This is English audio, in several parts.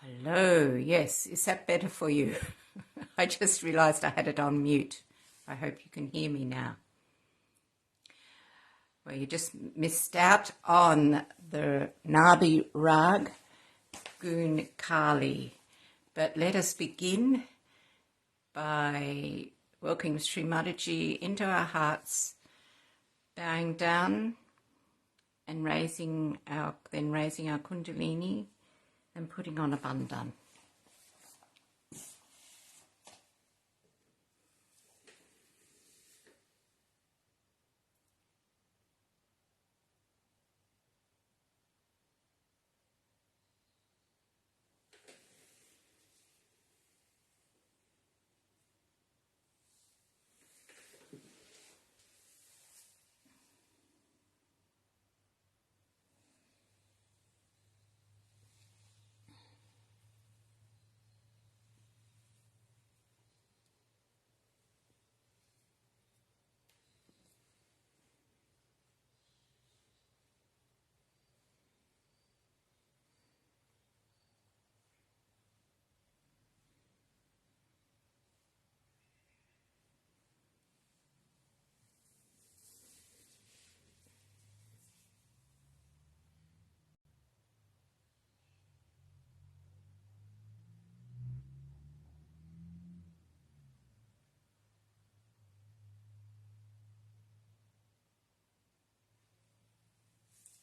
Hello, yes, is that better for you? I just realized I had it on mute. I hope you can hear me now. Well, you just missed out on the Nabi Rag Gun Kali. But let us begin by welcoming Shri Mataji into our hearts, bowing down and raising our Kundalini and putting on a bandhan.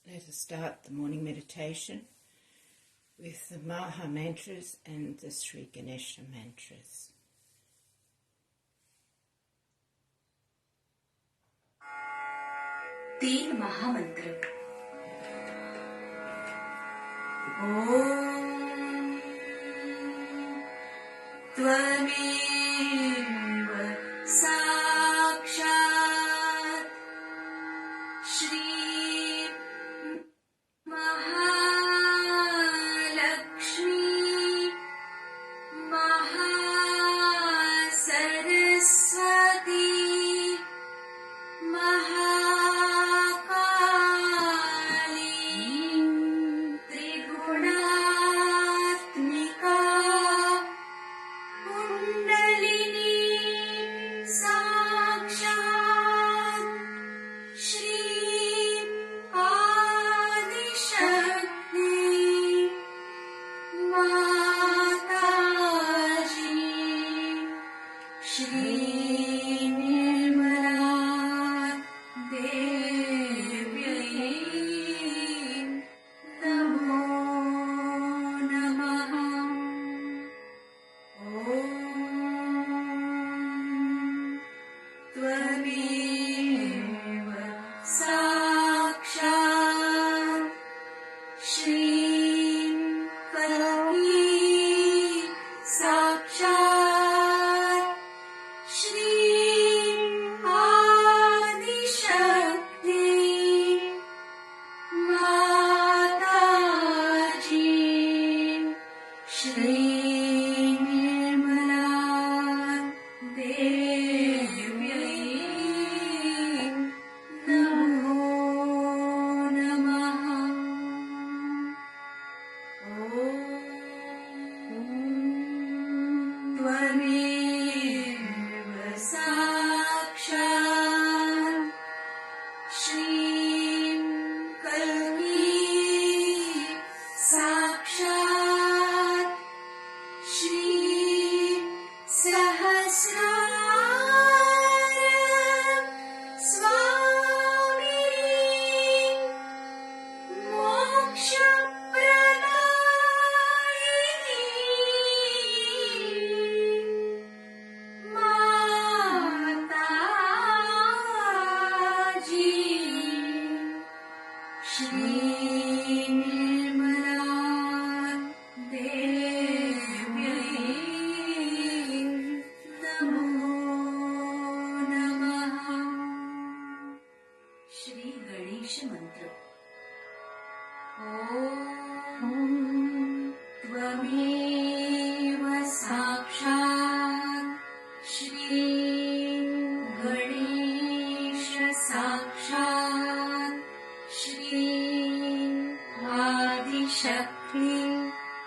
Let us start the morning meditation with the Maha mantras and the Sri Ganesha mantras. तीन महामंत्र। ओम त्वमेव साक्षात् Shri Mahalakshmi Mahasaraswati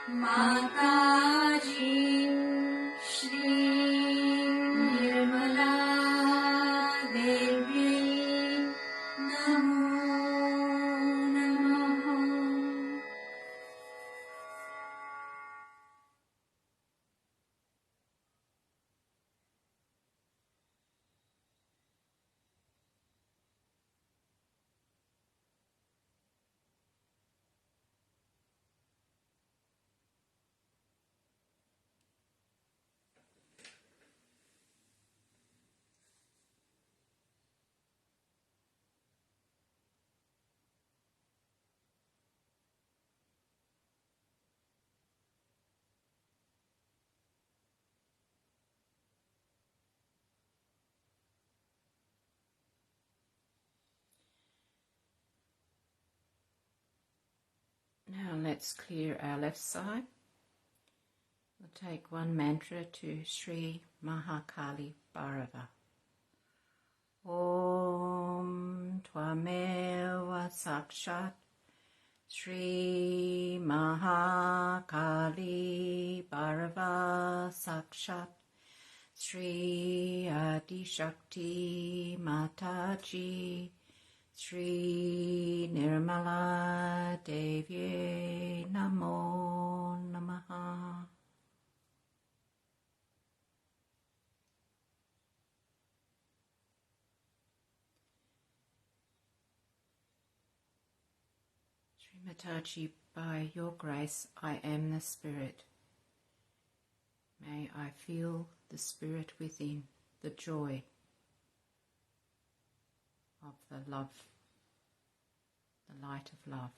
Mataji, Shri Mataji, Namo Namaha. Now let's clear our left side. We'll take one mantra to Shri Mahakali Bhairava. Om Tvameva Sakshat Shri Mahakali Bhairava Sakshat Shri Adishakti Mataji Shri Nirmala Devi Namo Namaha. Shri Mataji, by your grace I am the Spirit. May I feel the Spirit within, the joy of the love, the light of love.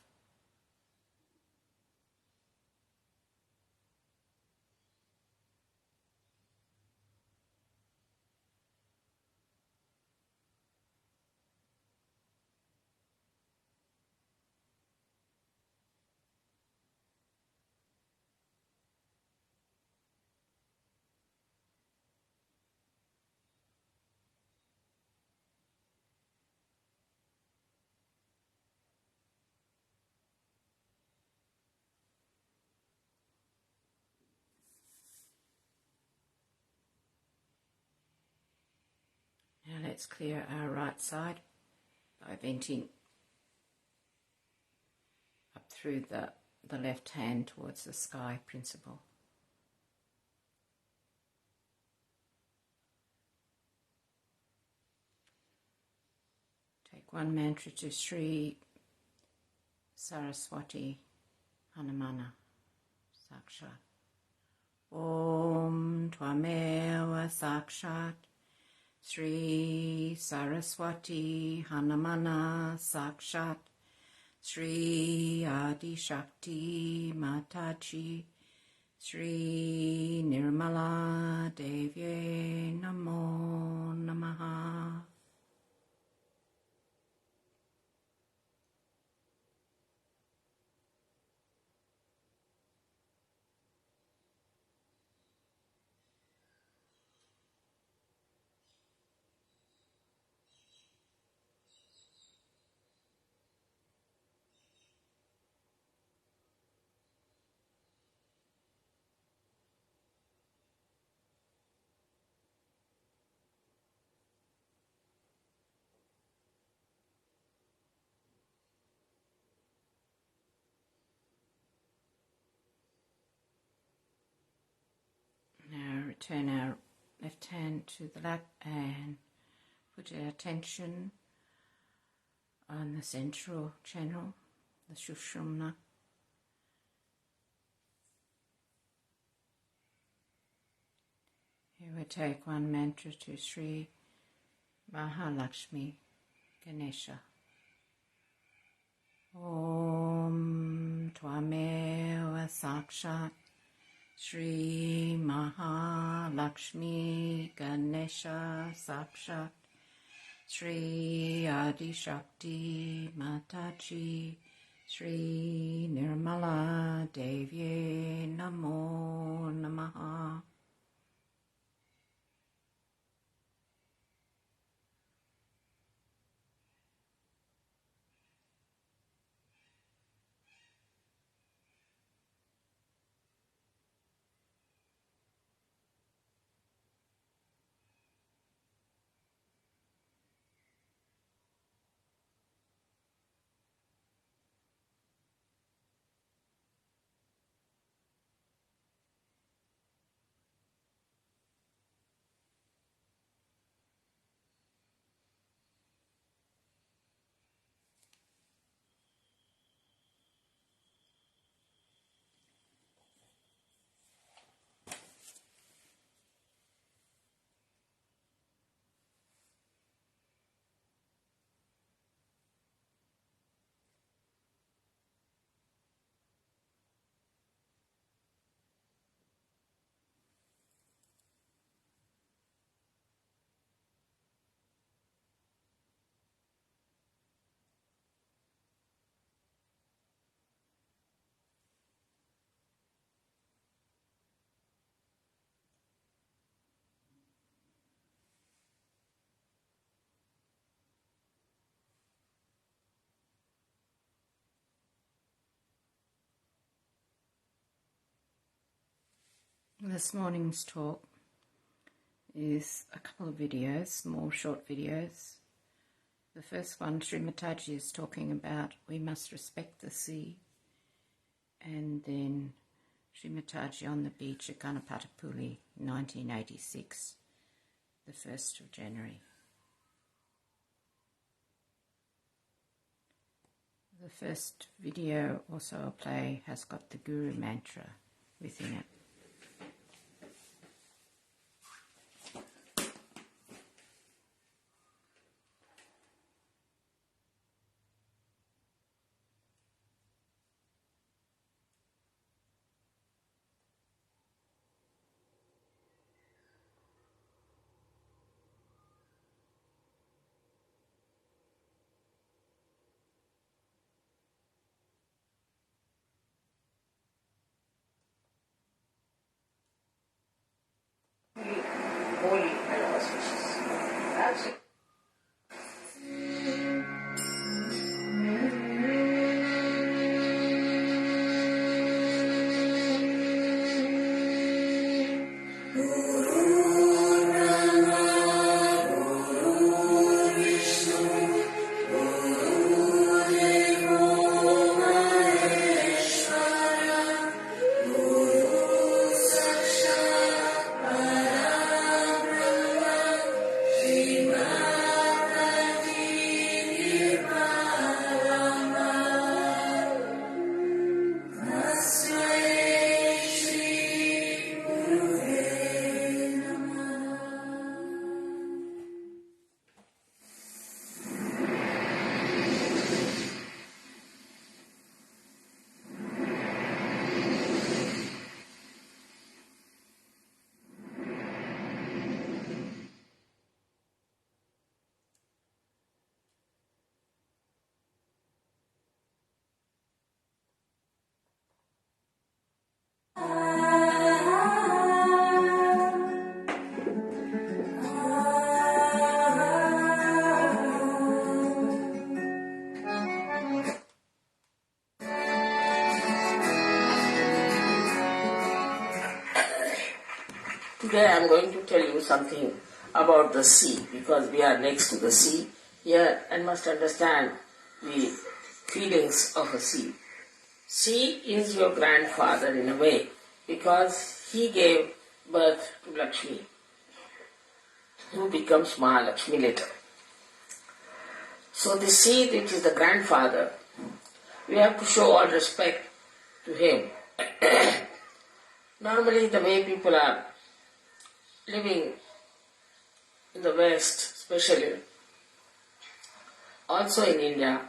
Now let's clear our right side by venting up through the left hand towards the sky principle. Take one mantra to Shri Saraswati Hanamana Sakshat. Om Tvameva Sakshat Shri Saraswati Hanamana Sakshat Shri Adishakti Mataji Shri Nirmala Devi Namo Namaha. Now return our left hand to the lap and put our attention on the central channel, the Sushumna. Here we take one mantra to Sri Mahalakshmi Ganesha. Om Tvameva Sakshat Shri Mahalakshmi Ganesha Sakshat Shri Adishakti Mataji Shri Nirmala Devi Namo Namaha. This morning's talk is a couple of videos, small short videos. The first one, Shri Mataji is talking about we must respect the sea, and then Shri Mataji on the beach at Ganapatapuli, 1986, the 1st of January. The first video also I'll play has got the Guru mantra within it. Holy and auspicious. Absolutely. Today I am going to tell you something about the sea, because we are next to the sea here and must understand the feelings of a sea. Sea is your grandfather in a way, because he gave birth to Lakshmi, who becomes Mahalakshmi later. So the sea, which is the grandfather, we have to show all respect to him. Normally the way people are living in the West, especially, also in India,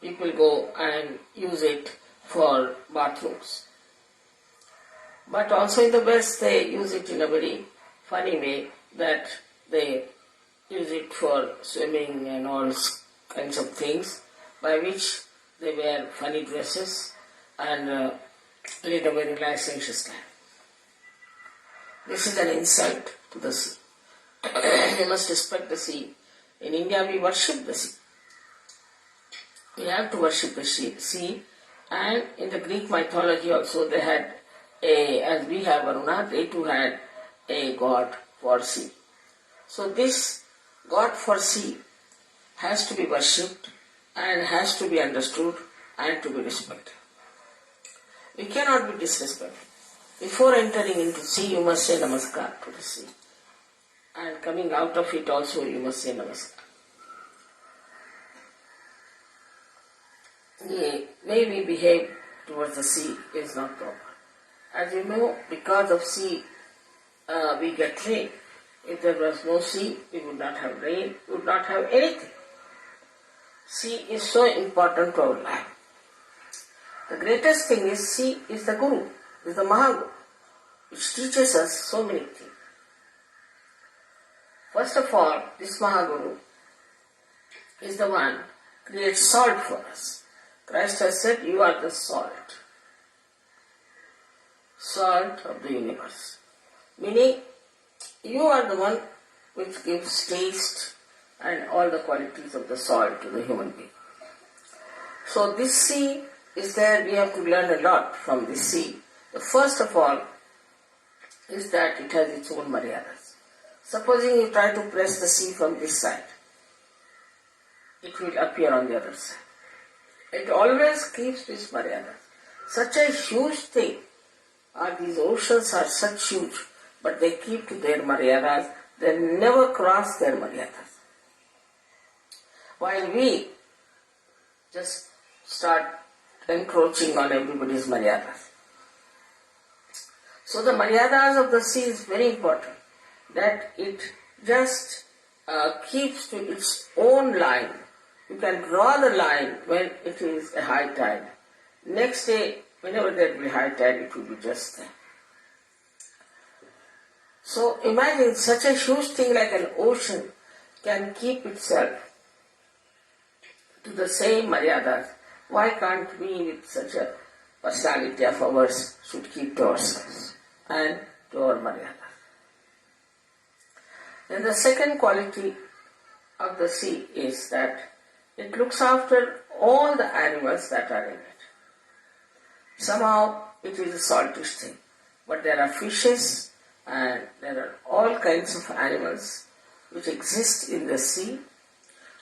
people go and use it for bathrooms. But also in the West, they use it in a very funny way, that they use it for swimming and all kinds of things, by which they wear funny dresses and lead a very licentious life. This is an insult to the sea. We must respect the sea. In India we worship the sea. We have to worship the sea. And in the Greek mythology also they had as we have Varuna, they too had a god for sea. So this god for sea has to be worshipped and has to be understood and to be respected. We cannot be disrespectful. Before entering into sea, you must say namaskar to the sea. And coming out of it also, you must say namaskar. The way we behave towards the sea is not proper. As you know, because of sea, we get rain. If there was no sea, we would not have rain, we would not have anything. Sea is so important to our life. The greatest thing is sea is the Guru, is the Mahaguru, which teaches us so many things. First of all, this Mahaguru is the one who creates salt for us. Christ has said, you are the salt. Salt of the universe. Meaning, you are the one which gives taste and all the qualities of the salt to the human being. So this sea is there, we have to learn a lot from this sea. First of all, is that it has its own maryadas. Supposing you try to press the sea from this side, it will appear on the other side. It always keeps its maryadas. Such a huge thing, these oceans are such huge, but they keep to their maryadas, they never cross their maryadas. While we just start encroaching on everybody's maryadas. So the maryadas of the sea is very important, that it just keeps to its own line. You can draw the line when it is a high tide. Next day, whenever there will be high tide, it will be just there. So imagine such a huge thing like an ocean can keep itself to the same maryadas. Why can't we, with such a personality of ours, should keep to ourselves and to our maryadas? Then the second quality of the sea is that it looks after all the animals that are in it. Somehow it is a saltish thing, but there are fishes and there are all kinds of animals which exist in the sea,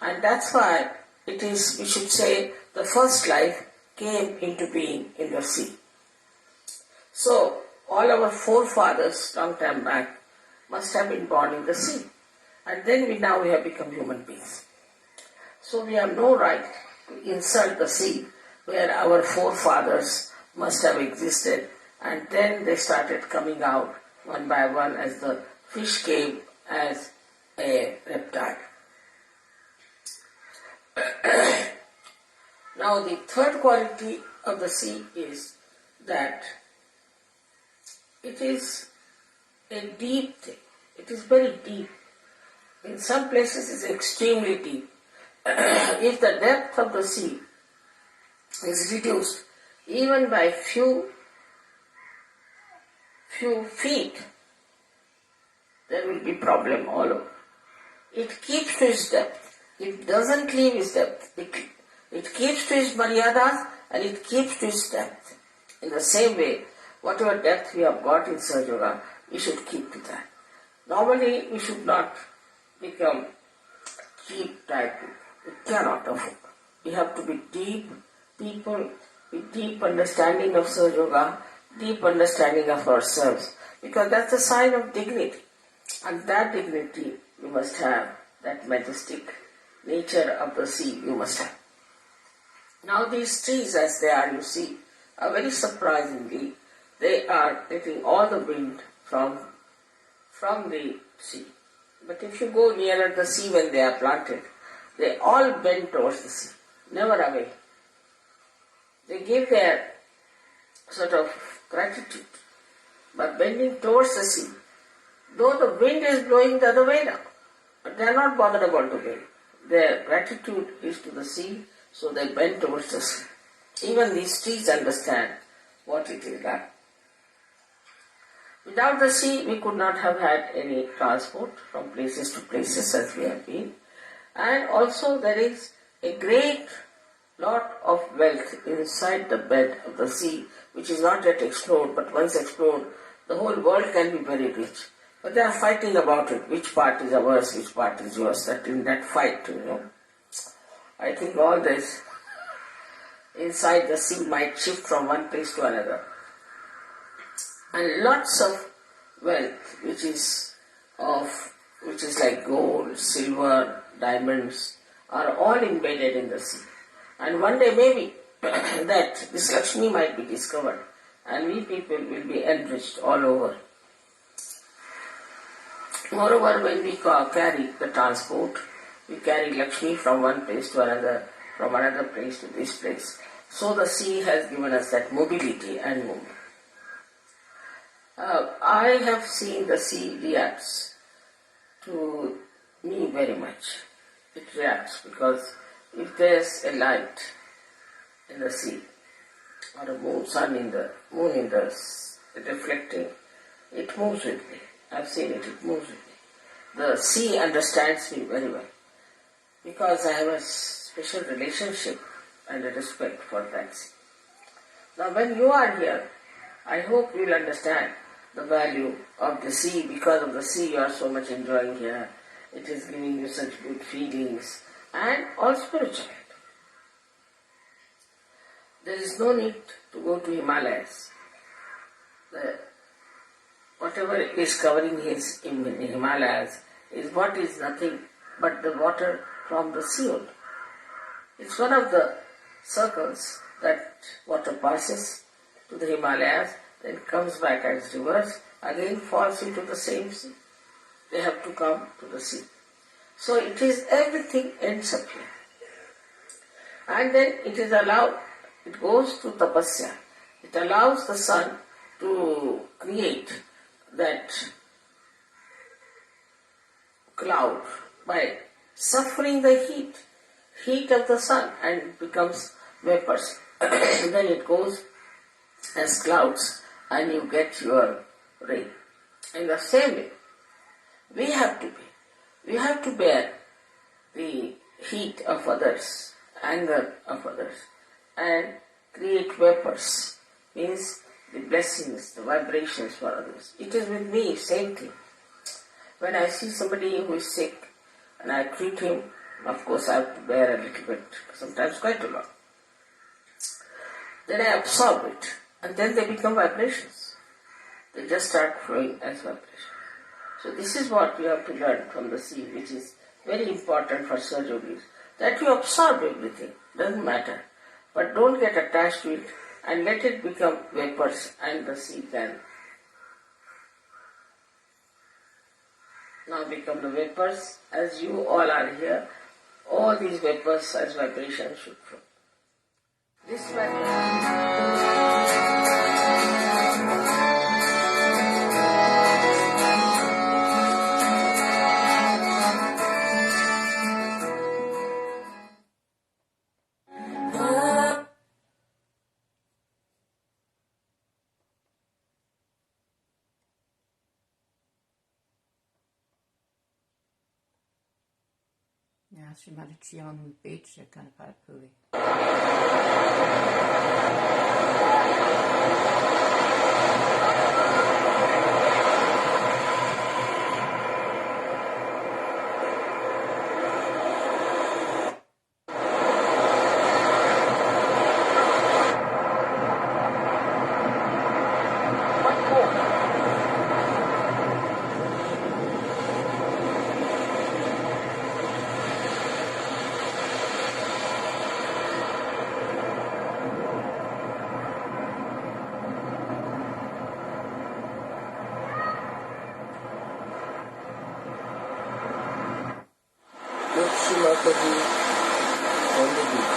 and that's why it is, we should say, the first life came into being in the sea. So all our forefathers long time back must have been born in the sea, and then we have become human beings. So we have no right to insult the sea where our forefathers must have existed, and then they started coming out one by one as the fish came as a reptile. Now the third quality of the sea is that it is a deep thing. It is very deep. In some places it is extremely deep. If the depth of the sea is reduced even by few feet, there will be problem all over. It keeps to its depth. It doesn't leave its depth. It keeps to its maryadas and it keeps to its depth. In the same way, whatever depth we have got in Sahaja Yoga, we should keep to that. Normally, we should not become cheap type. We cannot afford. We have to be deep people with deep understanding of Sahaja Yoga, deep understanding of ourselves, because that's a sign of dignity. And that dignity we must have, that majestic nature of the sea you must have. Now these trees as they are, you see, are very surprisingly, they are getting all the wind from the sea. But if you go nearer the sea when they are planted, they all bend towards the sea, never away. They give their sort of gratitude by bending towards the sea, though the wind is blowing the other way now. But they are not bothered about the wind. Their gratitude is to the sea, so they bend towards the sea. Even these trees understand what it is like. Without the sea, we could not have had any transport from places to places as we have been. And also there is a great lot of wealth inside the bed of the sea, which is not yet explored, but once explored, the whole world can be very rich. But they are fighting about it, which part is ours, which part is yours, that in that fight, I think all this inside the sea might shift from one place to another. And lots of wealth, which is like gold, silver, diamonds, are all embedded in the sea. And one day maybe that this Lakshmi might be discovered and we people will be enriched all over. Moreover, when we carry the transport, we carry Lakshmi from one place to another, from another place to this place. So the sea has given us that mobility and movement. I have seen the sea reacts to me very much. It reacts because if there's a light in the sea, or a moon in the reflecting, it moves with me. I've seen it, it moves with me. The sea understands me very well because I have a special relationship and a respect for that sea. Now when you are here, I hope you will understand the value of the sea. Because of the sea you are so much enjoying here. It is giving you such good feelings and all spiritual. There is no need to go to Himalayas. Whatever is covering his in the Himalayas is what is nothing but the water from the sea only. It's one of the circles that water passes to the Himalayas, then comes back as rivers, again falls into the same sea. They have to come to the sea. So it is everything ends up here. And then it is allowed, it goes to tapasya. It allows the sun to create that cloud by suffering the heat of the sun, and it becomes vapors. Then it goes as clouds and you get your rain. In the same way, we have to bear the heat of others, anger of others, and create vapors, means the blessings, the vibrations for others. It is with me, same thing. When I see somebody who is sick and I treat him, of course I have to bear a little bit, sometimes quite a lot. Then I absorb it, and then they become vibrations. They just start flowing as vibrations. So this is what we have to learn from the sea, which is very important for Sir Yogis, that you absorb everything, doesn't matter. But don't get attached to it and let it become vapors, and the sea can now become the vapors. As you all are here, all these vapors as vibrations should flow. This Yeah, Shri Mataji on the beach at Kanapapuli. Shri Mataji on the beach.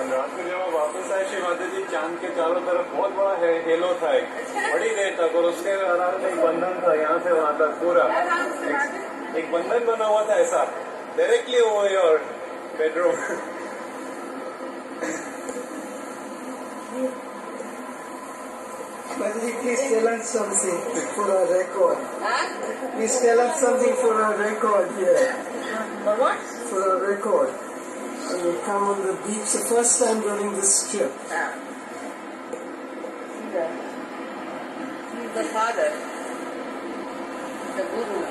रात को जब वापस आए श्री माताजी, चांद के चारों तरफ बहुत बड़ा हेलो था, बड़ी देर तक, और उसके अराउंड एक बंधन था यहाँ से वहां तक पूरा एक बंधन बना हुआ था ऐसा directly over your bedroom. Mataji, please tell us something for our record. Please tell us something for our record here. For what? For our record. you come on the beach the first time during this trip. Yeah. He's the father, the guru,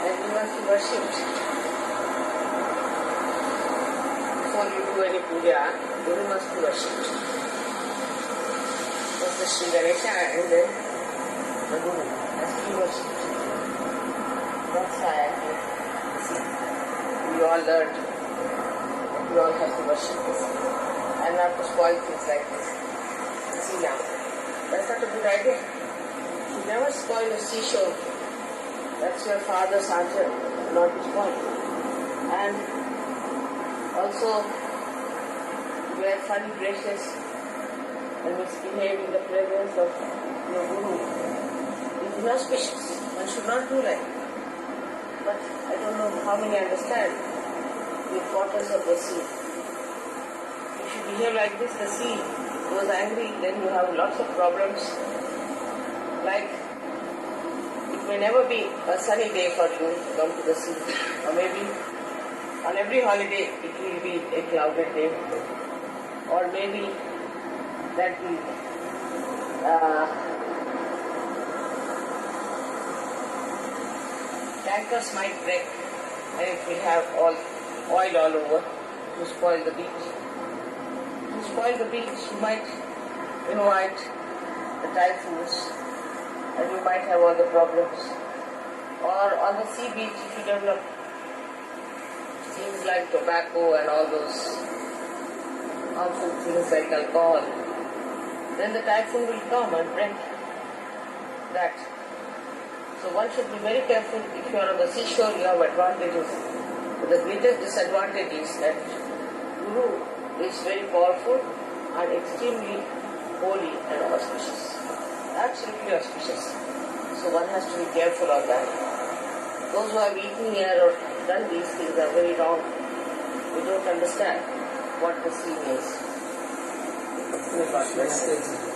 and he must be worshipped. Before you do any puja, guru must be worshipped. First the Shri Ganesha and then the guru has to be worshipped. That's why we all learned that we all have to worship this and not to spoil things like this. See now, that's not a good idea. You never spoil a seashore. That's your father's Sahaja, not to spoil. And also, wear funny dresses and misbehave in the presence of your guru. It's inauspicious. One should not do that. But I don't know how many understand the importance of the sea. If you behave like this, the sea goes angry, then you have lots of problems. Like, it may never be a sunny day for you to come to the sea. Or maybe on every holiday it will be a clouded day. Or maybe that the tankers might break and it will have oil all over to spoil the beach. To spoil the beach, you might invite the typhoons and you might have all the problems. Or on the sea beach, if you develop things like tobacco and all those harmful things like alcohol, then the typhoon will come and break that. So one should be very careful. If you are on the seashore, you have advantages. But the greatest disadvantage is that Guru is very powerful and extremely holy and auspicious. Absolutely auspicious. So one has to be careful of that. Those who have eaten here or done these things are very wrong. We don't understand what the sea means. May God bless you.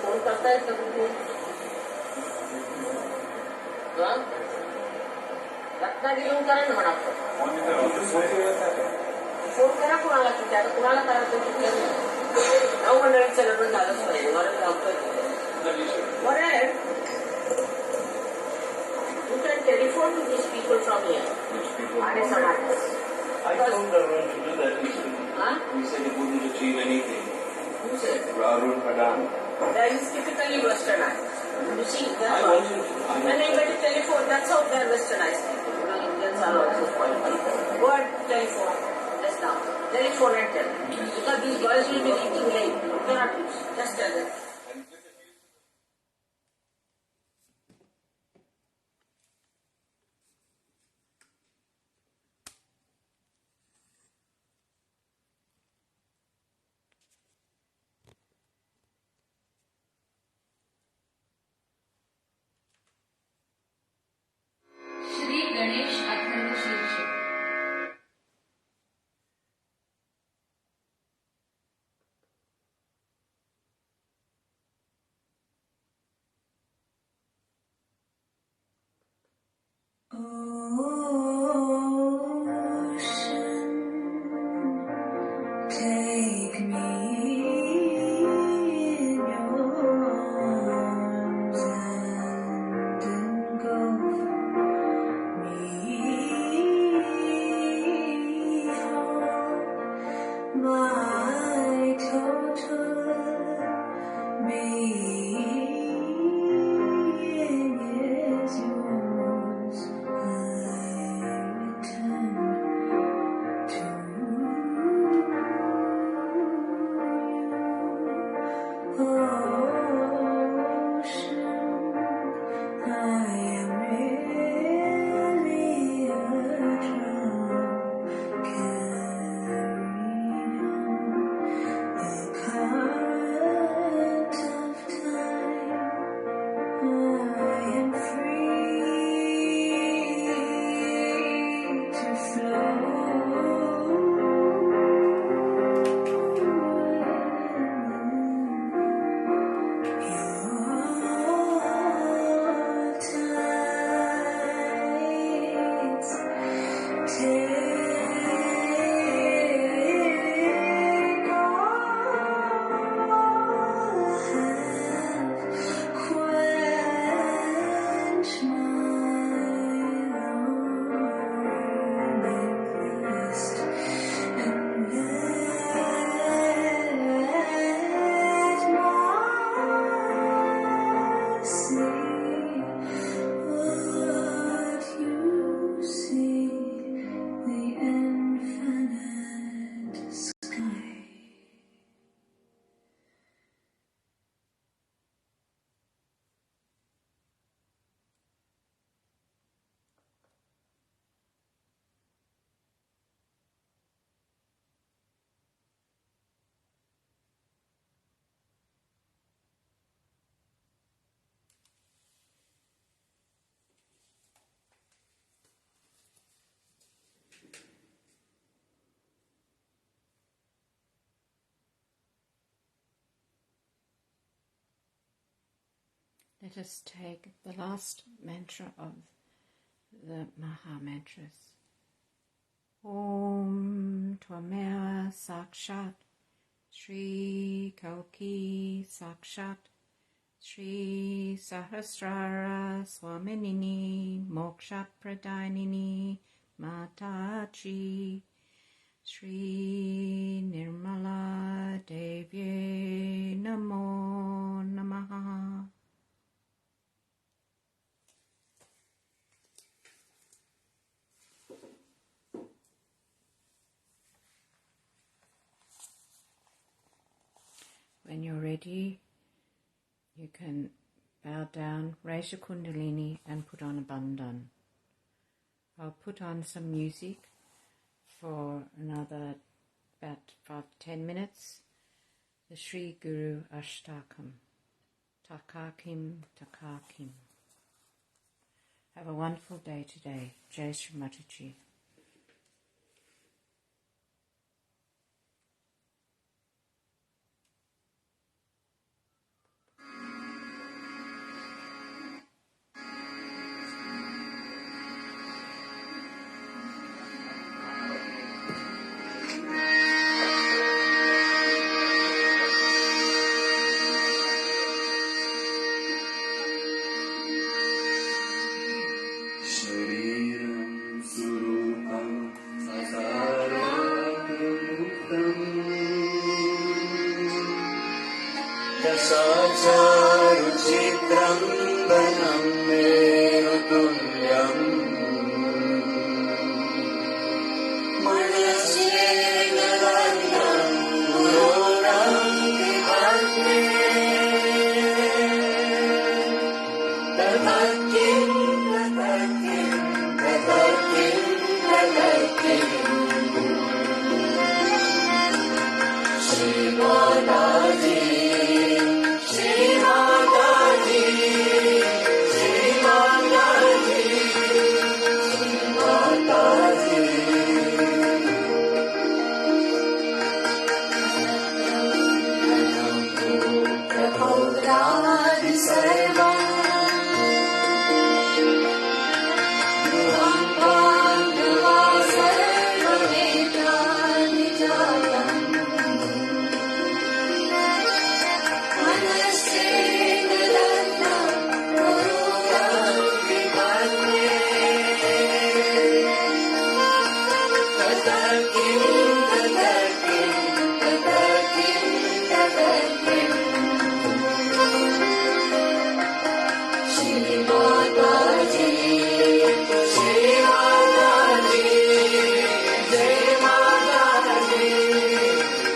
Phone करता है कभी रत्नागिरी करा ना म्हणा phone करा कुणाला किती आता कुणाला करायचं कुठलं 9 मंडळीचं लग्न झालंच पाहिजे मला बरं you can telephone to these people from here. Which people? Are Sahajas. I told Arun to do that. He said he wouldn't achieve anything. Who said? Arun Pradhan. That is typically westernized. You see, I wasn't. when I get a telephone, that's how they are westernized people. You know, Indians are also spoiled. Go and telephone just now. Telephone and tell. Because these boys will be eating late. You cannot use. Just tell them. Shri Ganesh Atharva शीर्षक Take me in your arms and engulf me home. My total being is yours. I return to ocean. I am really a drunk carrying the current of time. I am free to Let us take the last mantra of the Maha Mantras. Om Tvameva Sakshat Shri Kalki Sakshat Shri Sahasrara Swaminini Moksha Pradinini Mataji Shri Nirmala Devye Namo Namaha. When you're ready, you can bow down, raise your kundalini and put on a bandhan. I'll put on some music for another about 5-10 minutes. The Sri Guru Ashtakam. Takakim, Takakim. Have a wonderful day today. Jai Shri Mataji. साचारुचित्रं वनं मेरुतुल्यम् मनस्येन्द्रलग्नं गुरोरं विभाग्ने तथाकिं Shri Mataji, Shri Mataji, Shri Mataji, Shri Mataji. Prabhupada Sarvam, Duham Pandava Sarvavedani Jatam. Shri Mataji, Shri Mataji, Jai Mataji,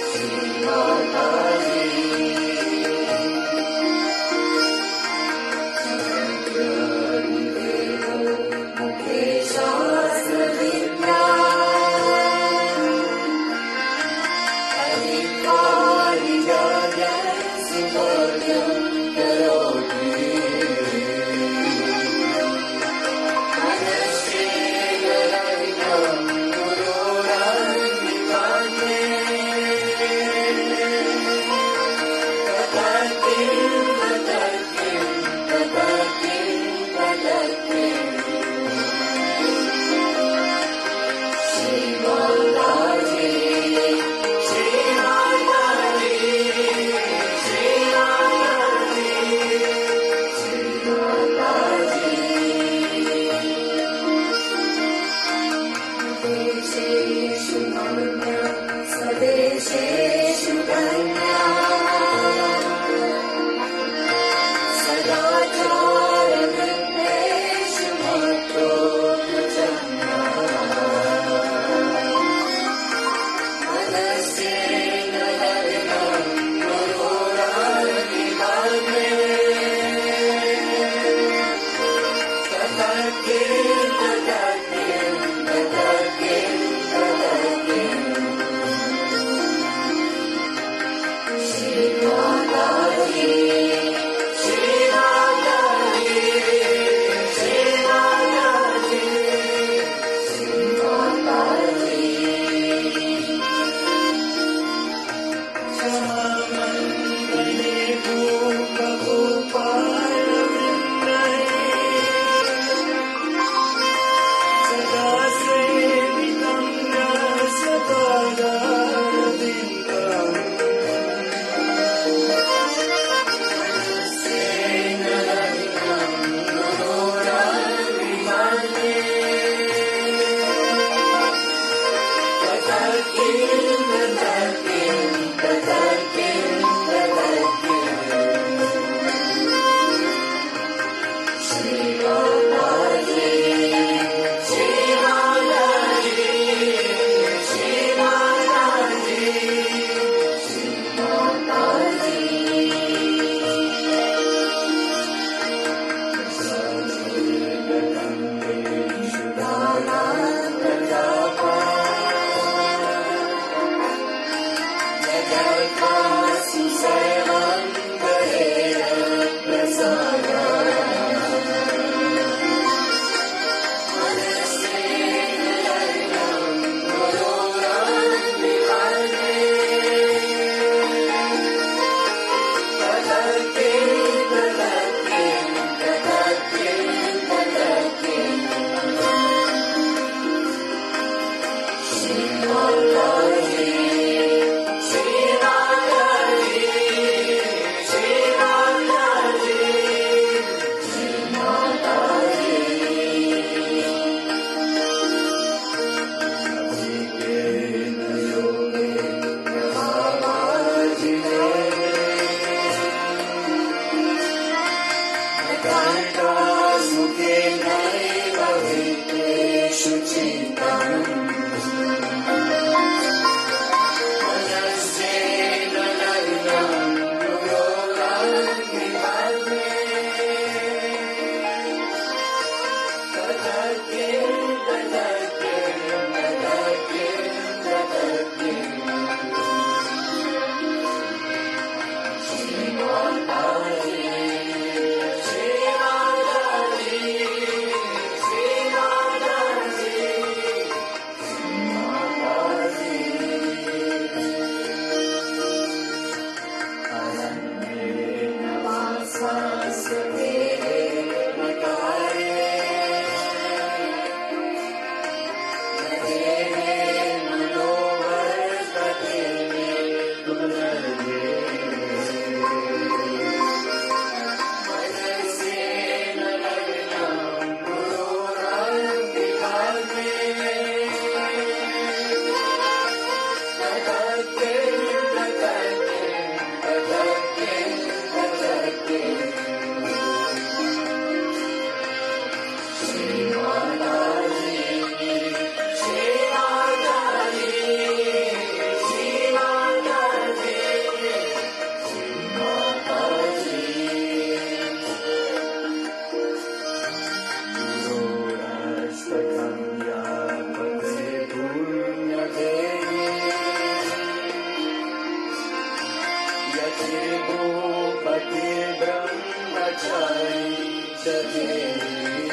Shri Mataji. Mukhe Shastra Vidya, Adhikari Jaya Sukaryam Karoti. Swadesheshu Kanya Sadachara Vipeshu Matro Prachanda Manasena Harinam Gururani Bhagme Tatakim Tatakim Tatakim Tatakim Shri Mataji, Shri Mataji, Shri Mataji, Shri Mataji. ब्रह्मचारी च देवी